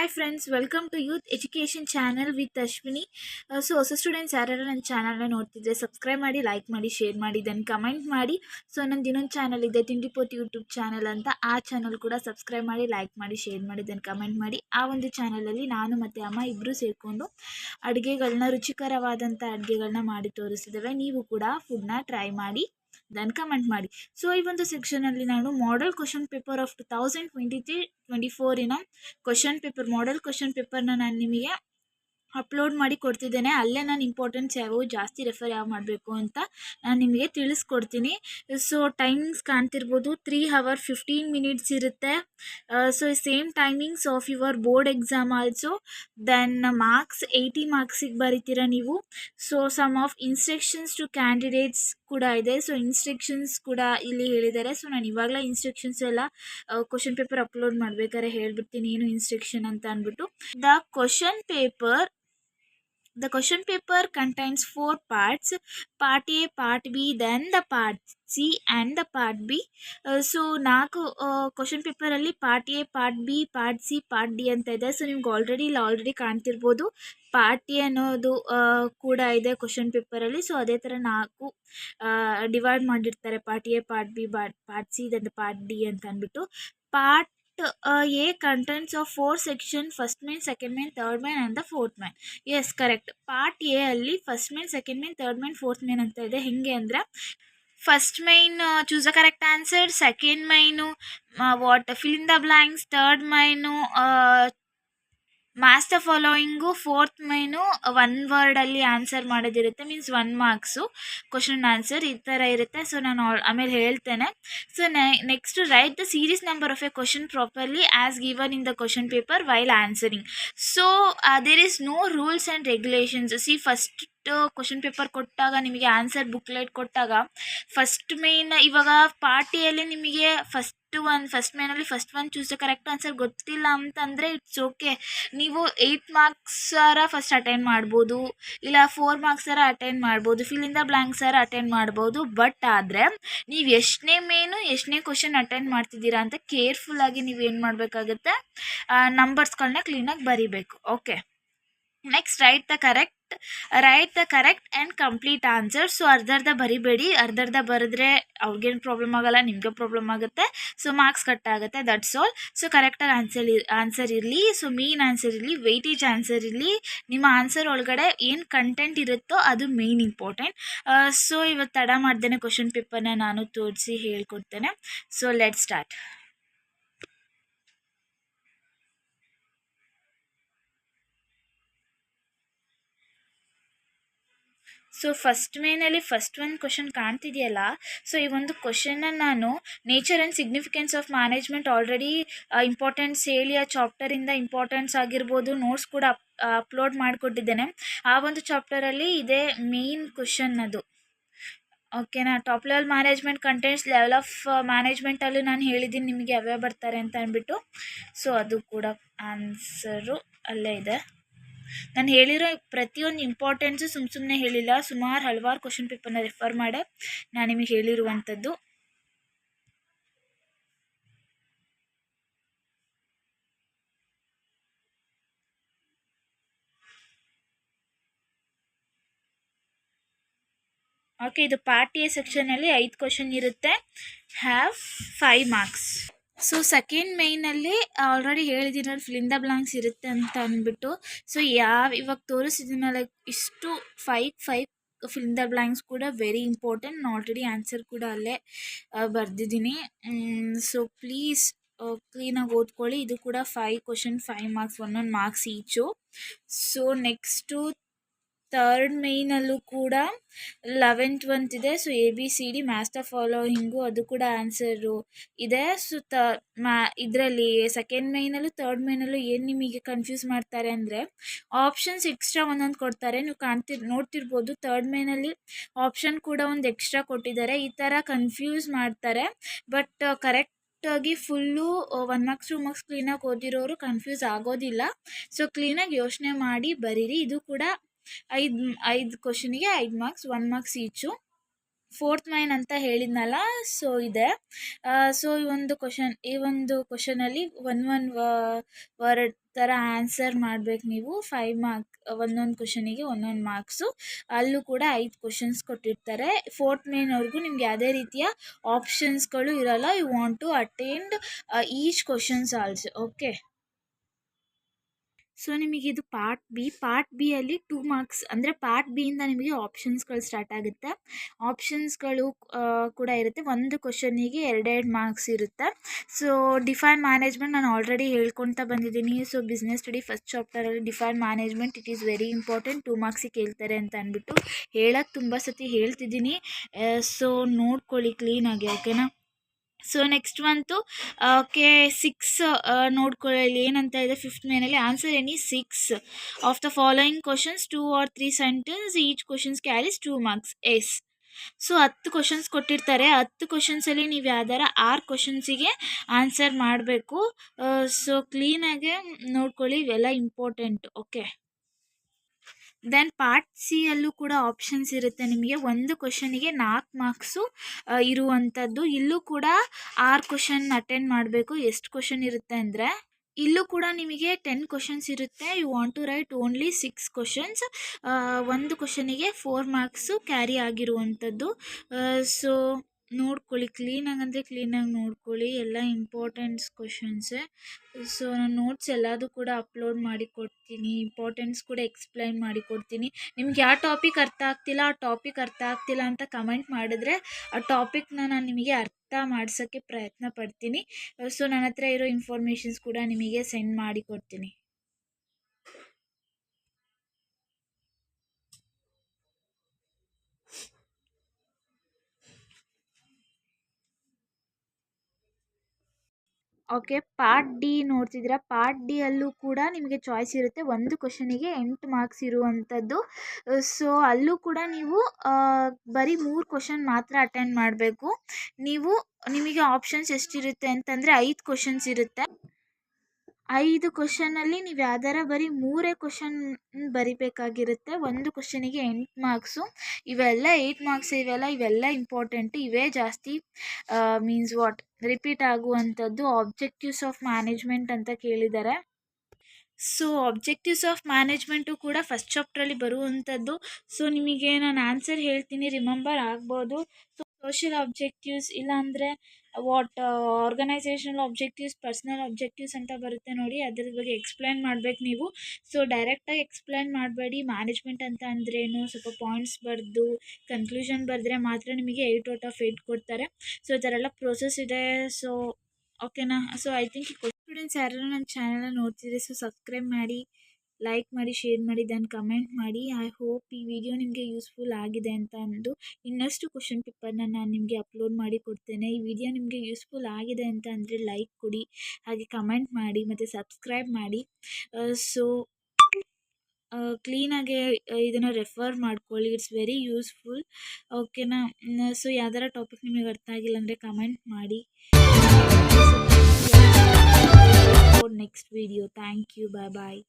Hi friends, welcome to youth education channel with Ashwini. ಹೊಸ students ಯಾರ್ಯಾರು ನನ್ನ ಚಾನಲ್ನ ನೋಡ್ತಿದ್ರೆ ಸಬ್ಸ್ಕ್ರೈಬ್ ಮಾಡಿ, ಲೈಕ್ ಮಾಡಿ, ಶೇರ್ ಮಾಡಿ, ದೆನ್ ಕಮೆಂಟ್ ಮಾಡಿ. ನಂದು ಇನ್ನೊಂದು ಚಾನಲ್ ಇದೆ, ತಿಂಡಿಪೋತಿ ಯೂಟ್ಯೂಬ್ ಚಾನಲ್ ಅಂತ. ಆ ಚಾನಲ್ ಕೂಡ ಸಬ್ಸ್ಕ್ರೈಬ್ ಮಾಡಿ, ಲೈಕ್ ಮಾಡಿ, ಶೇರ್ ಮಾಡಿ, ದೆನ್ ಕಮೆಂಟ್ ಮಾಡಿ. ಆ ಒಂದು ಚಾನಲಲ್ಲಿ ನಾನು ಮತ್ತು ಅಮ್ಮ ಇಬ್ಬರು ಸೇರಿಕೊಂಡು ಅಡುಗೆಗಳನ್ನ, ರುಚಿಕರವಾದಂಥ ಅಡುಗೆಗಳನ್ನ ಮಾಡಿ ತೋರಿಸಿದ್ದೇವೆ. ನೀವು ಕೂಡ ಫುಡ್ನ ಟ್ರೈ ಮಾಡಿ, ದೆನ್ ಕಮೆಂಟ್ ಮಾಡಿ. ಈ ಒಂದು ಸೆಕ್ಷನಲ್ಲಿ ನಾನು model question paper of 2023-24 question paper, model question ಪೇಪರ್ನ ನಾನು ನಿಮಗೆ ಅಪ್ಲೋಡ್ ಮಾಡಿ ಕೊಡ್ತಿದ್ದೇನೆ. ಅಲ್ಲೇ ನಾನು ಇಂಪಾರ್ಟೆನ್ಸ್ ಯಾವುವು ಜಾಸ್ತಿ ರೆಫರ್ ಮಾಡಬೇಕು ಅಂತ ನಾನು ನಿಮಗೆ ತಿಳಿಸ್ಕೊಡ್ತೀನಿ. ಟೈಮಿಂಗ್ಸ್ ಕಾಣ್ತಿರ್ಬೋದು, 3 hours 15 minutes ಇರುತ್ತೆ. Same timings of your board exam also. Then marks 80 ಮಾರ್ಕ್ಸಿಗೆ ಬರೀತೀರ ನೀವು. Some of instructions to candidates ಕೂಡ ಇದೆ. ಇನ್ಸ್ಟ್ರಕ್ಷನ್ಸ್ ಕೂಡ ಇಲ್ಲಿ ಹೇಳಿದ್ದಾರೆ. ನಾನು ಇವಾಗಲೇ ಇನ್ಸ್ಟ್ರಕ್ಷನ್ಸ್ ಎಲ್ಲ ಕ್ವಶನ್ ಪೇಪರ್ ಅಪ್ಲೋಡ್ ಮಾಡ್ಬೇಕಾದ್ರೆ ಹೇಳ್ಬಿಡ್ತೀನಿ ಏನು ಇನ್ಸ್ಟ್ರಕ್ಷನ್ ಅಂತ ಅಂದ್ಬಿಟ್ಟು. The question paper contains 4 parts: part A, part B, then the part C and the part B. ನಾಲ್ಕು ಕ್ವಶನ್ ಪೇಪರಲ್ಲಿ part A, part B, part C, part D ಅಂತ ಇದೆ. ನಿಮ್ಗೆ ಆಲ್ರೆಡಿ ಕಾಣ್ತಿರ್ಬೋದು, ಪಾರ್ಟ್ ಎ ಅನ್ನೋದು ಕೂಡ ಇದೆ ಕ್ವಶನ್ ಪೇಪರಲ್ಲಿ. ಅದೇ ಥರ 4 ಡಿವೈಡ್ ಮಾಡಿರ್ತಾರೆ: part A, part B, part C, then part D ಅಂತ ಅಂದ್ಬಿಟ್ಟು. Part A contains of 4 sections: first main, second main, third main and the fourth main. Yes, correct. Part A ಅಲ್ಲಿ first main, second main, third main, fourth main ಅಂತ ಇದೆ. ಹೆಂಗೆ ಅಂದರೆ, first main choose the correct answer, second main fill in the blanks, third main match the following, fourth main 1 ವರ್ಡಲ್ಲಿ answer ಮಾಡೋದಿರುತ್ತೆ, means 1 marks question answer ಈ ಥರ ಇರುತ್ತೆ. ನಾನು ಆಮೇಲೆ ಹೇಳ್ತೇನೆ. Next, write the series number of a question properly as given in the question paper while answering. There is no rules and regulations. First question paper ಕೊಟ್ಟಾಗ, ನಿಮಗೆ answer booklet ಕೊಟ್ಟಾಗ, first main ಇವಾಗ ಪಾರ್ಟಿಯಲ್ಲಿ ನಿಮಗೆ ಫಸ್ಟ್ ಮೇನಲ್ಲಿ first one choose the correct answer ಗೊತ್ತಿಲ್ಲ ಅಂತಂದರೆ it's okay. ನೀವು 8 ಮಾರ್ಕ್ಸರ ಫಸ್ಟ್ ಅಟೆಂಡ್ ಮಾಡ್ಬೋದು, ಇಲ್ಲ 4 ಮಾರ್ಕ್ಸರ ಅಟೆಂಡ್ ಮಾಡ್ಬೋದು, ಫಿಲ್ ಇನ್ ದ ಬ್ಲ್ಯಾಂಕ್ಸರ ಅಟೆಂಡ್ ಮಾಡ್ಬೋದು. ಬಟ್ ಆದರೆ ನೀವು ಎಷ್ಟನೇ ಮೇನು, ಎಷ್ಟನೇ ಕ್ವಶನ್ ಅಟೆಂಡ್ ಮಾಡ್ತಿದ್ದೀರಾ ಅಂತ ಕೇರ್ಫುಲ್ಲಾಗಿ ನೀವು ಏನು ಮಾಡಬೇಕಾಗುತ್ತೆ, ನಂಬರ್ಸ್ಗಳನ್ನ ಕ್ಲೀನಾಗಿ ಬರೀಬೇಕು. Okay. Next, write the correct and complete answer. ಅರ್ಧ ಬರಿಬೇಡಿ. ಅರ್ಧ ಬರೆದ್ರೆ ಅವ್ರಿಗೇನು ಪ್ರಾಬ್ಲಮ್ ಆಗಲ್ಲ, ನಿಮಗೆ ಪ್ರಾಬ್ಲಮ್ ಆಗುತ್ತೆ. ಮಾರ್ಕ್ಸ್ ಕಟ್ ಆಗುತ್ತೆ. That's all. ಕರೆಕ್ಟಾಗಿ ಆನ್ಸರ್ ಇರಲಿ. ಮೇನ್ ಆನ್ಸರ್ ಇರಲಿ, ವೆಯ್ಟೇಜ್ ಆನ್ಸರ್ ಇರಲಿ. ನಿಮ್ಮ ಆನ್ಸರ್ ಒಳಗಡೆ ಏನು ಕಂಟೆಂಟ್ ಇರುತ್ತೋ ಅದು ಮೇನ್ ಇಂಪಾರ್ಟೆಂಟ್. ಇವತ್ತು ತಡ ಮಾಡ್ದೇನೆ ಕ್ವಶನ್ ಪೇಪರ್ನ ನಾನು ತೋರಿಸಿ ಹೇಳ್ಕೊಡ್ತೇನೆ. Let start. ಫಸ್ಟ್ ಮೇನಲ್ಲಿ ಫಸ್ಟ್ ಒಂದು ಕ್ವಶನ್ ಕಾಣ್ತಿದೆಯಲ್ಲ, ಈ ಒಂದು ಕ್ವಶನ್ನ ನಾನು nature and significance of management already importance ಹೇಳಿ ಆ ಚಾಪ್ಟರಿಂದ ಇಂಪಾರ್ಟೆನ್ಸ್ ಆಗಿರ್ಬೋದು ನೋಟ್ಸ್ ಕೂಡ ಅಪ್ಲೋಡ್ ಮಾಡಿಕೊಟ್ಟಿದ್ದೇನೆ. ಆ ಒಂದು ಚಾಪ್ಟರಲ್ಲಿ ಇದೆ ಮೇನ್ ಕ್ವಶನ್ ಅದು. ಓಕೆನಾ. Top level management contents level of ಮ್ಯಾನೇಜ್ಮೆಂಟಲ್ಲೂ ನಾನು ಹೇಳಿದ್ದೀನಿ ನಿಮಗೆ ಯಾವ್ಯಾವ ಬರ್ತಾರೆ ಅಂತ ಅಂದ್ಬಿಟ್ಟು. ಅದು ಕೂಡ ಆನ್ಸರು ಅಲ್ಲೇ ಇದೆ. ನಾನು ಹೇಳಿರೋ ಪ್ರತಿಯೊಂದು ಇಂಪಾರ್ಟೆನ್ಸು ಸುಮ್ಮನೆ ಹೇಳಿಲ್ಲ, ಸುಮಾರು ಹಲವಾರು ಕ್ವಶನ್ ಪೇಪರ್ನ ರೆಫರ್ ಮಾಡಿ ನಾನು ನಿಮಗೆ ಹೇಳಿರುವಂಥದ್ದು. ಓಕೆ, ಇದು ಪಾರ್ಟ್ ಎ ಸೆಕ್ಷನಲ್ಲಿ 5 ಕ್ವಶನ್ ಇರುತ್ತೆ, ಹ್ಯಾವ್ 5 ಮಾರ್ಕ್ಸ್. ಸೆಕೆಂಡ್ ಮೇಯ್ನಲ್ಲಿ ಆಲ್ರೆಡಿ ಹೇಳಿದ್ದೀನಿ, ಫಿಲ್ ಇನ್ ದ ಬ್ಲ್ಯಾಂಕ್ಸ್ ಇರುತ್ತೆ ಅಂತ ಅಂದ್ಬಿಟ್ಟು. ಇವಾಗ ತೋರಿಸಿದ್ದೀನಲ್ಲ, ಇಷ್ಟು 5 ಫಿಲ್ ಇನ್ ದ ಬ್ಲ್ಯಾಂಕ್ಸ್ ಕೂಡ ವೆರಿ ಇಂಪಾರ್ಟೆಂಟ್. ನಾನು ಆಲ್ರೆಡಿ ಆನ್ಸರ್ ಕೂಡ ಅಲ್ಲೇ ಬರೆದಿದ್ದೀನಿ. ಪ್ಲೀಸ್ ಕ್ಲೀನಾಗಿ ಓದ್ಕೊಳ್ಳಿ. ಇದು ಕೂಡ 5 question, 5 marks, 1 marks each. Next third ಮೇಯ್ನಲ್ಲೂ ಕೂಡ 11th 12th ಇದೆ. ABCD ಮ್ಯಾಚ್ ದ ಫಾಲೋಯಿಂಗು ಅದು ಕೂಡ ಆನ್ಸರು ಇದೆ. ಇದರಲ್ಲಿ ಸೆಕೆಂಡ್ ಮೇಯ್ನಲ್ಲೂ ಥರ್ಡ್ ಮೇಯ್ನಲ್ಲೂ ಏನು ನಿಮಗೆ ಕನ್ಫ್ಯೂಸ್ ಮಾಡ್ತಾರೆ ಅಂದರೆ, ಆಪ್ಷನ್ಸ್ ಎಕ್ಸ್ಟ್ರಾ ಒಂದೊಂದು ಕೊಡ್ತಾರೆ. ನೀವು ನೋಡ್ತಿರ್ಬೋದು, ಥರ್ಡ್ ಮೇಯ್ನಲ್ಲಿ ಆಪ್ಷನ್ ಕೂಡ ಒಂದು ಎಕ್ಸ್ಟ್ರಾ ಕೊಟ್ಟಿದ್ದಾರೆ. ಈ ಥರ ಕನ್ಫ್ಯೂಸ್ ಮಾಡ್ತಾರೆ. ಬಟ್ ಕರೆಕ್ಟಾಗಿ ಫುಲ್ಲು 1 ಮಾರ್ಕ್ಸ್ 2 ಮಾರ್ಕ್ಸ್ ಕ್ಲೀನಾಗಿ ಓದಿರೋರು ಕನ್ಫ್ಯೂಸ್ ಆಗೋದಿಲ್ಲ. ಕ್ಲೀನಾಗಿ ಯೋಚನೆ ಮಾಡಿ ಬರೀರಿ. ಇದು ಕೂಡ 5 ಕ್ವಶನಿಗೆ 5 marks, 1 marks each. Fourth main ಅಂತ ಹೇಳಿದ್ನಲ್ಲ, ಇದೆ. ಈ ಒಂದು ಕ್ವಶನಲ್ಲಿ 1 ವರ್ಡ್ ಥರ ಆನ್ಸರ್ ಮಾಡಬೇಕು ನೀವು. 5 ಮಾರ್ಕ್ ಒಂದೊಂದು ಕ್ವಶನಿಗೆ ಒಂದೊಂದು ಮಾರ್ಕ್ಸು. ಅಲ್ಲೂ ಕೂಡ 5 ಕ್ವಶನ್ಸ್ ಕೊಟ್ಟಿರ್ತಾರೆ. ಫೋರ್ತ್ ಮೇನ್ವರೆಗೂ ನಿಮ್ಗೆ ಯಾವುದೇ ರೀತಿಯ ಆಪ್ಷನ್ಸ್ಗಳು ಇರಲ್ಲ. You want to attend each questions also. Okay, so ನಿಮಗಿದು ಪಾರ್ಟ್ ಬಿ ಅಲ್ಲಿ 2 ಮಾರ್ಕ್ಸ್ ಅಂದರೆ ಪಾರ್ಟ್ ಬಿಯಿಂದ ನಿಮಗೆ ಆಪ್ಷನ್ಸ್ಗಳು ಸ್ಟಾರ್ಟ್ ಆಗುತ್ತೆ. ಆಪ್ಷನ್ಸ್ಗಳು ಕೂಡ ಇರುತ್ತೆ. ಒಂದು ಕ್ವಶನಿಗೆ 2 ಮಾರ್ಕ್ಸ್ ಇರುತ್ತೆ. ಸೊ ಡಿಫೈನ್ ಮ್ಯಾನೇಜ್ಮೆಂಟ್ ನಾನು ಆಲ್ರೆಡಿ ಹೇಳ್ಕೊಳ್ತಾ ಬಂದಿದ್ದೀನಿ. ಸೊ ಬಿಸ್ನೆಸ್ ಸ್ಟಡಿ ಫಸ್ಟ್ ಚಾಪ್ಟರಲ್ಲಿ define management it is very important, 2 ಮಾರ್ಕ್ಸಿಗೆ ಕೇಳ್ತಾರೆ ಅಂತ ಅಂದ್ಬಿಟ್ಟು ಹೇಳಕ್ಕೆ ತುಂಬ ಸತಿ ಹೇಳ್ತಿದ್ದೀನಿ. ಸೊ ನೋಡ್ಕೊಳ್ಳಿ ಕ್ಲೀನಾಗಿ, ಓಕೆನಾ. ಸೊ ನೆಕ್ಸ್ಟ್ ಬಂತು ಓಕೆ 6 ನೋಡ್ಕೊಳ್ಳಿ ಏನಂತ ಇದೆ. 5th ಮೇನಲ್ಲಿ answer any 6 of the following questions 2 or 3 sentence each questions carries 2 marks. Yes, so 10 questions ಕೊಟ್ಟಿರ್ತಾರೆ. 10 ಕ್ವಶನ್ಸಲ್ಲಿ ನೀವು ಯಾವ್ದಾರ 6 ಕ್ವಶನ್ಸಿಗೆ ಆನ್ಸರ್ ಮಾಡಬೇಕು. ಸೊ ಕ್ಲೀನಾಗೆ ನೋಡ್ಕೊಳ್ಳಿ, ಇವೆಲ್ಲ important. Okay, then part C ಅಲ್ಲೂ ಕೂಡ ಆಪ್ಷನ್ಸ್ ಇರುತ್ತೆ ನಿಮಗೆ. ಒಂದು ಕ್ವಶನಿಗೆ 4 ಮಾರ್ಕ್ಸು ಇರುವಂಥದ್ದು. ಇಲ್ಲೂ ಕೂಡ 6 ಕ್ವಶನ್ ಅಟೆಂಡ್ ಮಾಡಬೇಕು. ಎಷ್ಟು ಕ್ವಶನ್ ಇರುತ್ತೆ ಅಂದರೆ ಇಲ್ಲೂ ಕೂಡ ನಿಮಗೆ 10 ಕ್ವಶನ್ಸ್ ಇರುತ್ತೆ. You want to write only 6 questions. ಒಂದು ಕ್ವಶನಿಗೆ 4 ಮಾರ್ಕ್ಸು ಕ್ಯಾರಿ ಆಗಿರುವಂಥದ್ದು. ಸೊ ನೋಡ್ಕೊಳ್ಳಿ ಕ್ಲೀನಾಗಿ, ಅಂದರೆ ಕ್ಲೀನಾಗಿ ನೋಡ್ಕೊಳ್ಳಿ, ಎಲ್ಲ ಇಂಪಾರ್ಟೆಂಟ್ಸ್ ಕ್ವಶನ್ಸೇ. ಸೊ ನಾನು ನೋಟ್ಸ್ ಎಲ್ಲದೂ ಕೂಡ ಅಪ್ಲೋಡ್ ಮಾಡಿ ಕೊಡ್ತೀನಿ, ಇಂಪಾರ್ಟೆಂಟ್ಸ್ ಕೂಡ ಎಕ್ಸ್ಪ್ಲೈನ್ ಮಾಡಿ ಕೊಡ್ತೀನಿ. ನಿಮ್ಗೆ ಯಾವ ಟಾಪಿಕ್ ಅರ್ಥ ಆಗ್ತಿಲ್ಲ ಅಂತ ಕಮೆಂಟ್ ಮಾಡಿದ್ರೆ ಆ ಟಾಪಿಕ್ನ ನಾನು ನಿಮಗೆ ಅರ್ಥ ಮಾಡ್ಸೋಕ್ಕೆ ಪ್ರಯತ್ನ ಪಡ್ತೀನಿ. ಸೊ ನನ್ನ ಹತ್ರ ಇರೋ ಇನ್ಫಾರ್ಮೇಷನ್ಸ್ ಕೂಡ ನಿಮಗೆ ಸೆಂಡ್ ಮಾಡಿ ಕೊಡ್ತೀನಿ. ಓಕೆ, ಪಾರ್ಟ್ ಡಿ ನೋಡ್ತಿದ್ದೀರಾ. ಪಾರ್ಟ್ ಡಿ ಅಲ್ಲೂ ಕೂಡ ನಿಮಗೆ ಚಾಯ್ಸ್ ಇರುತ್ತೆ. ಒಂದು ಕ್ವಶನಿಗೆ 8 ಮಾರ್ಕ್ಸ್ ಇರುವಂಥದ್ದು. ಸೊ ಅಲ್ಲೂ ಕೂಡ ನೀವು ಬರೀ 3 ಕ್ವಶನ್ ಮಾತ್ರ ಅಟೆಂಡ್ ಮಾಡಬೇಕು. ನಿಮಗೆ ಆಪ್ಷನ್ಸ್ ಎಷ್ಟಿರುತ್ತೆ ಅಂತಂದರೆ 5 ಕ್ವಶನ್ಸ್ ಇರುತ್ತೆ. 5 ಕ್ವಶನಲ್ಲಿ ನೀವು ಯಾವ್ದಾರ ಬರೀ 3 ಕ್ವಶನ್ ಬರಿಬೇಕಾಗಿರುತ್ತೆ. ಒಂದು ಕ್ವಶನಿಗೆ 8 ಮಾರ್ಕ್ಸು. ಇವೆಲ್ಲ 8 ಮಾರ್ಕ್ಸ್ ಇವೆಲ್ಲ ಇಂಪಾರ್ಟೆಂಟು. ಇವೇ ಜಾಸ್ತಿ ಮೀನ್ಸ್ ರಿಪೀಟ್ ಆಗುವಂಥದ್ದು. ಆಬ್ಜೆಕ್ಟಿವ್ಸ್ ಆಫ್ ಮ್ಯಾನೇಜ್ಮೆಂಟ್ ಅಂತ ಕೇಳಿದ್ದಾರೆ. ಸೊ ಆಬ್ಜೆಕ್ಟಿವ್ಸ್ ಆಫ್ ಮ್ಯಾನೇಜ್ಮೆಂಟು ಕೂಡ ಫಸ್ಟ್ ಚಾಪ್ಟ್ರಲ್ಲಿ ಬರುವಂಥದ್ದು. ಸೊ ನಿಮಗೆ ನಾನು ಆನ್ಸರ್ ಹೇಳ್ತೀನಿ, ರಿಮೆಂಬರ್ ಆಗ್ಬೋದು. ಸೊ ಸೋಷಿಯಲ್ ಆಬ್ಜೆಕ್ಟಿವ್ಸ್, ಇಲ್ಲಾಂದರೆ ಆರ್ಗನೈಸೇಷನಲ್ ಆಬ್ಜೆಕ್ಟಿವ್ಸ್, ಪರ್ಸ್ನಲ್ ಆಬ್ಜೆಕ್ಟಿವ್ಸ್ ಅಂತ ಬರುತ್ತೆ ನೋಡಿ, ಅದ್ರ ಬಗ್ಗೆ ಎಕ್ಸ್ಪ್ಲೈನ್ ಮಾಡಬೇಕು ನೀವು. ಸೊ ಡೈರೆಕ್ಟಾಗಿ ಎಕ್ಸ್ಪ್ಲೈನ್ ಮಾಡಬೇಡಿ. ಮ್ಯಾನೇಜ್ಮೆಂಟ್ ಅಂತ ಅಂದ್ರೇನು ಸ್ವಲ್ಪ ಪಾಯಿಂಟ್ಸ್ ಬರೆದು ಕನ್ಕ್ಲೂಷನ್ ಬರೆದ್ರೆ ಮಾತ್ರ ನಿಮಗೆ 8 out of 8 ಕೊಡ್ತಾರೆ. ಸೊ ಈ ಥರ ಎಲ್ಲ ಪ್ರೋಸೆಸ್ ಇದೆ. ಸೊ ಓಕೆನಾ. ಸೊ ಐ ಥಿಂಕ್ ಸ್ಟೂಡೆಂಟ್ಸ್ ಯಾರು ನನ್ನ ಚಾನಲ್ನ ನೋಡ್ತಿದ್ರೆ ಸೊ ಸಬ್ಸ್ಕ್ರೈಬ್ ಮಾಡಿ, ಲೈಕ್ ಮಾಡಿ, ಶೇರ್ ಮಾಡಿ, ದೆನ್ ಕಮೆಂಟ್ ಮಾಡಿ. ಐ ಹೋಪ್ ಈ ವಿಡಿಯೋ ನಿಮಗೆ ಯೂಸ್ಫುಲ್ ಆಗಿದೆ ಅಂತ ಅಂದು ಇನ್ನಷ್ಟು ಕ್ವಶನ್ ಪೇಪರ್ನ ನಾನು ನಿಮಗೆ ಅಪ್ಲೋಡ್ ಮಾಡಿ ಕೊಡ್ತೇನೆ. ಈ ವಿಡಿಯೋ ನಿಮಗೆ ಯೂಸ್ಫುಲ್ ಆಗಿದೆ ಅಂತ ಅಂದರೆ ಲೈಕ್ ಕೊಡಿ, ಹಾಗೆ ಕಮೆಂಟ್ ಮಾಡಿ ಮತ್ತು ಸಬ್ಸ್ಕ್ರೈಬ್ ಮಾಡಿ. ಸೊ ಕ್ಲೀನಾಗೆ ಇದನ್ನು ರೆಫರ್ ಮಾಡ್ಕೊಳ್ಳಿ, ಇಟ್ಸ್ ವೆರಿ ಯೂಸ್ಫುಲ್. ಓಕೆನಾ. ಸೊ ಯಾವ್ದಾರ ಟಾಪಿಕ್ ನಿಮಗೆ ಅರ್ಥ ಆಗಿಲ್ಲ ಅಂದರೆ ಕಮೆಂಟ್ ಮಾಡಿ. Next video. Thank you. Bye bye.